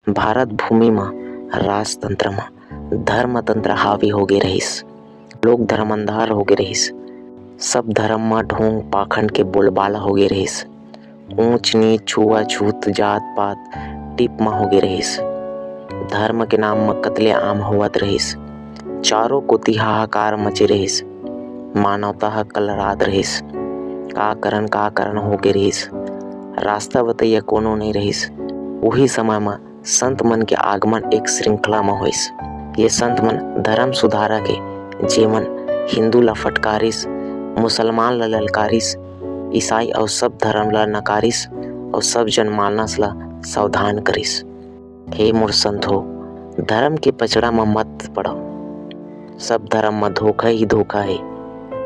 भारत भूमि में राजतंत्र में धर्मतंत्र हावी होगे रहिस। लोग धर्मंधार होगे रहिस। सब धर्म में ढोंग पाखंड के बोलबाला होगे रहिस। ऊंच नीच छुआछूत जात पात टिप में होगे रहिस। धर्म के नाम में कत्ले आम होवत रहिस। चारों कोती हाहाकार मचे रहिस। मानवता ह कलरात रहिस। का करन होगे रहिस। रास्ता बतैया कोनो नहीं रहिस। वही समय में संत मन के आगमन एक श्रृंखला में होइस। ये संत मन धर्म सुधारा के जेमन हिंदू ला फटकारिस, मुसलमान ला ललकारिस, ईसाई और सब धर्म ला नकारिस और सब जनमानस ला सावधान करिस। हे मोर संत हो, धर्म के पचड़ा में मत पड़ो। सब धर्म में धोखा ही धोखा है।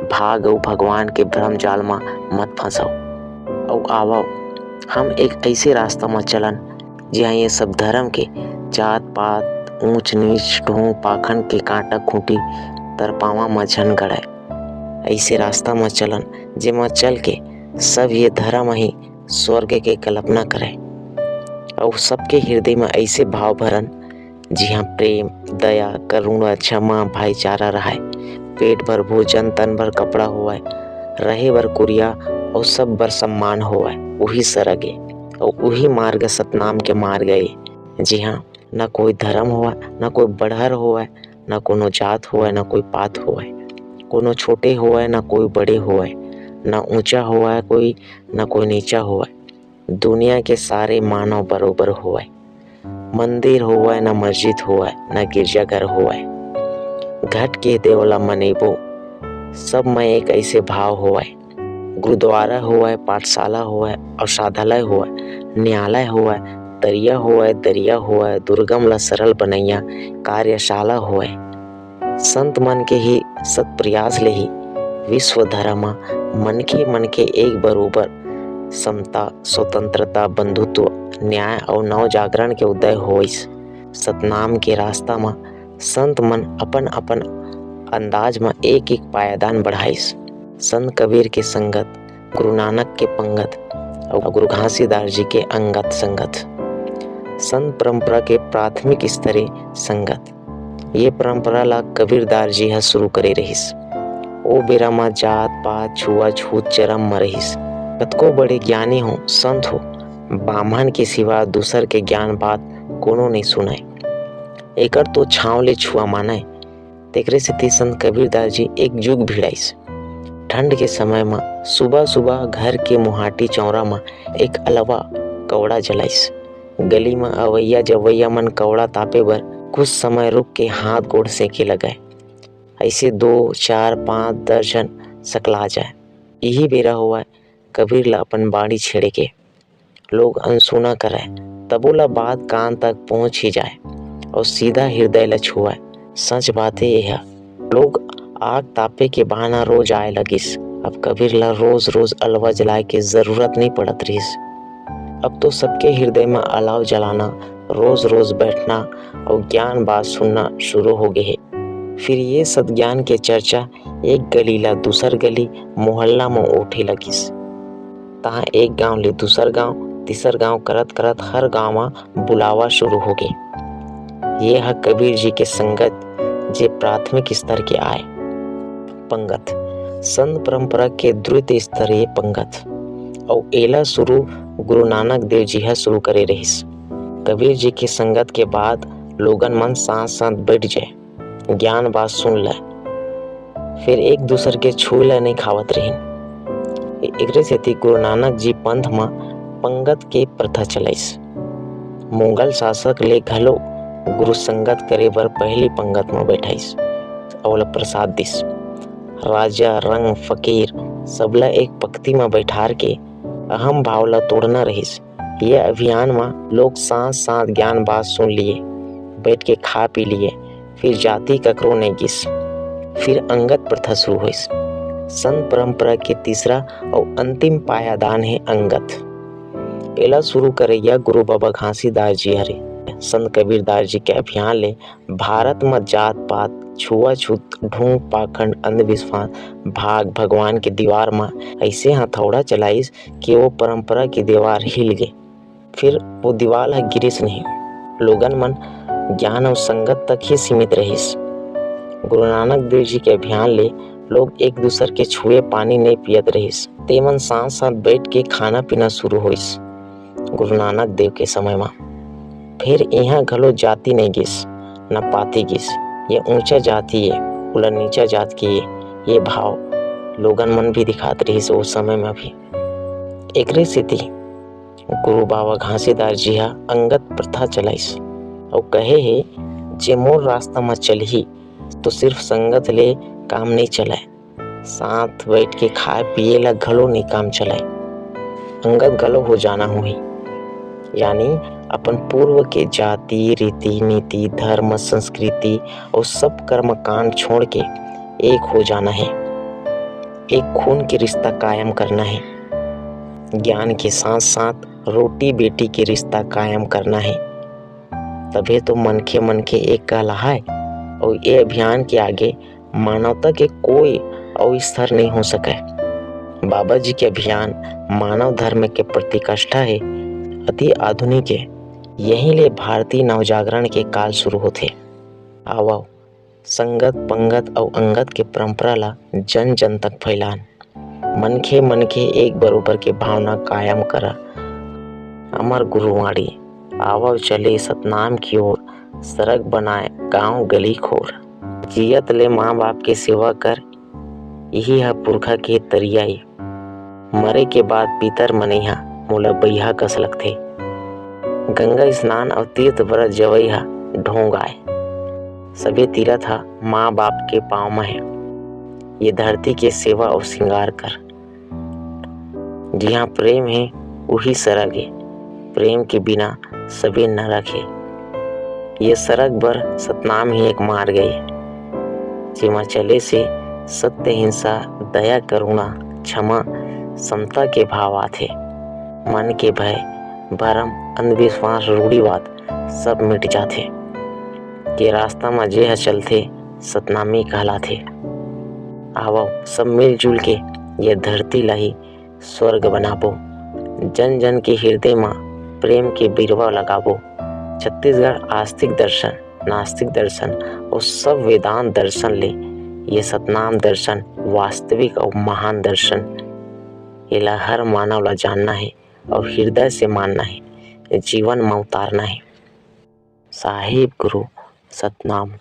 भाग और भगवान के भ्रम जाल में मत फंसाओ। और आवो हम एक ऐसे रास्ता में चलन जहाँ ये सब धर्म के जात पात ऊंच नीच ढोंग पाखंड के कांटा खूंटी तरपावा में झन गड़ाए। ऐसे रास्ता में चलन जेमा चल के सब ये धर्म ही स्वर्ग के कल्पना करे और सबके हृदय में ऐसे भाव भरन जहाँ प्रेम दया करुणा क्षमा भाईचारा रहे। पेट भर भोजन तन भर कपड़ा हुआ रहे बर कुरिया और सब बर सम्मान हुआ। वही सरगे और वही मार्ग सतनाम के मार गए जहाँ न कोई धर्म हुआ न कोई बढ़हर हुआ न कोनो जात हुआ न कोई पात हुआ, कोनो छोटे हुआ न कोई बड़े हुआ, न ऊंचा हुआ कोई न कोई नीचा हुआ। दुनिया के सारे मानव बरोबर हुआ। मंदिर हुआ न मस्जिद हुआ न गिरजाघर हुआ। घट के देवला मनेबो सब में एक ऐसे भाव हुआ। गुरुद्वारा हुआ, पाठशाला हुआ, औषधालय हुआ, न्यायालय हुआ, दरिया हुआ, दरिया हुआ, दुर्गम ला सरल बनैया कार्यशाला हुआ। संत मन के ही सत प्रयास ले ही विश्व धर्म मनके एक बरोबर समता स्वतंत्रता बंधुत्व न्याय और नव जागरण के उदय होइस। सतनाम के रास्ता में संत मन अपन अपन अंदाज में एक एक पायदान बढ़ाइस। संत कबीर के संगत, गुरु नानक के पंगत और गुरु घासीदास जी के अंगत संगत, संत परंपरा के प्राथमिक स्तरीय संगत। ये परंपरा ला कबीरदास जी शुरू करे रहिस। ओ बेरा में जात पात छुआछूत चरम में रहिस। कतको बड़े ज्ञानी हो संत हो ब्राह्मण के सिवा दूसर के ज्ञान बात कोनो नहीं सुनाए। एकर तो छाँव ले छुआ माने। तेकरे सेती संत कबीरदास जी एक जुग भिड़ाइस। ठंड के समय में सुबह सुबह घर के मुहाटी चौरा में एक अलवा कौड़ा जलाइस। गली में अवैया जवैया मन कौड़ा तापे बर कुछ समय रुक के हाथ गोड़ सेके लगाए। ऐसे 2 4 5 दर्जन सकला जाए। यही बेरा हुआ कबीर ला अपन बाड़ी छेड़े के लोग अनसुना करे तबो ला बात कान तक पहुंच ही जाए और सीधा हृदय ला छुआ। सच बात है यह। लोग आग तापे के बहाना रोज आए लगिस। अब कबीर ला रोज रोज अलवा जलाए के जरूरत नहीं पड़त रहिस। अब तो सबके हृदय में अलाव जलाना, रोज रोज बैठना और ज्ञान बात सुनना शुरू हो गए है। फिर ये सद्ज्ञान के चर्चा एक गली ला दूसर गली मोहल्ला में उठे लगिस। तहाँ एक गांव ले दूसर गांव तीसर गांव करत करत हर गांव में बुलावा शुरू हो गए। ये है कबीर जी के संगत जे प्राथमिक स्तर के आए। पंगत संत परंपरा के द्वितीय स्तरीय पंगत और एला शुरू गुरु नानक देव जी शुरू करे रहिस। कबीर जी की संगत के बाद लोगन मन साथ साथ बैठ जाए, ज्ञान बात सुन ले, फिर एक दूसर के छू ले नहीं खावत रहीन। एकरे सेती गुरु नानक जी पंथ में पंगत के प्रथा चलाइस। मुगल शासक ले घलो गुरु संगत करे बर पहली पंगत में बैठाइस और प्रसाद दिस। राजा रंग फकीर सबला एक पंक्ति में बैठार के अहम भाव ला तोड़ना रहिस। ये अभियान में लोग साथ साथ ज्ञान बात सुन लिए, बैठ के खा पी लिए, फिर जाति ककरो नहीं गिस। फिर अंगत प्रथा शुरू हुई। संत परंपरा के तीसरा और अंतिम पायादान है अंगत। एला शुरू करैया गुरु बाबा घासीदास जी हरे। संत कबीरदास जी के अभियान ले भारत में जात पात छुआछूत ढोंग पाखंड अंधविश्वास भाग भगवान के दीवार में ऐसे हथौड़ा चलाइस कि वो परंपरा की दीवार हिल गई। फिर वो दीवार गिरिस नहीं। लोगन मन ज्ञान और संगत तक ही सीमित रहिस। गुरु नानक देव जी के अभियान ले लोग एक दूसर के छुए पानी नहीं पियत रहिस। तेमन साथ साथ बैठ के खाना पीना शुरू होइस। गुरु नानक देव के समय में फिर यहाँ घलो जाति नहीं गिस न पाती गिस। ये ऊंचा जाति है बोला नीचा जात की ये भाव लोगन मन भी दिखात रहिस उस समय में भी। एकरे सेती गुरु बाबा घासीदास जी हा अंगत प्रथा चलाइस और कहे है जे मोर रास्ता में चलही तो सिर्फ संगत ले काम नहीं चलाए, साथ बैठ के खाए पिए ला घलो नहीं काम चलाए, अंगत घलो हो जाना हुई। यानी अपन पूर्व के जाति रीति नीति धर्म संस्कृति और सब कर्म कांड छोड़ के एक हो जाना है। एक खून के रिश्ता कायम करना है। ज्ञान के साथ साथ रोटी बेटी के रिश्ता कायम करना है। तभी तो मनखे एक कहलाए। और ये अभियान के आगे मानवता के कोई और स्तर नहीं हो सके। बाबा जी के अभियान मानव धर्म के प्रतिष्ठा है, अति आधुनिक है। यही ले भारतीय नवजागरण के काल शुरू होते। आओ संगत पंगत और अंगत के परंपरा ला जन जन तक फैलान। मनखे एक बरोबर के भावना कायम करा। अमर गुरुवाणी आवो चले सतनाम की ओर, सड़क बनाए गांव गली खोर। जियत ले माँ बाप के सेवा कर, यही है पुरखा के तरियाई। मरे के बाद पितर मनैहा मोला बइहा कस लगथे। गंगा स्नान और तीर्थ व्रत जवैहा ढोंग आए। सबे तीरथ हा माँ बाप के पाँव में है। ये धरती के सेवा और श्रृंगार कर। जहाँ प्रेम है वही सरग है, प्रेम के बिना सभी नरक है। ये सरग बर सतनाम ही एक मार्ग है, जेमा चले से सत्य हिंसा दया करुणा क्षमा समता के भाव आथे। मन के भय भरम अंधविश्वास रूढ़िवाद सब मिट जाथे। के रास्ता में जे चलथे सतनामी कहलाथे। आवो सब मिलजुल के ये धरती ला ही स्वर्ग बनाबो। जन जन के हृदय में प्रेम के बिरवा लगाबो। छत्तीसगढ़ आस्तिक दर्शन नास्तिक दर्शन और सब वेदांत दर्शन ले ये सतनाम दर्शन वास्तविक और महान दर्शन। इला हर मानव ला जानना है और हृदय से मानना है, जीवन में उतारना है। साहिब गुरु सतनाम।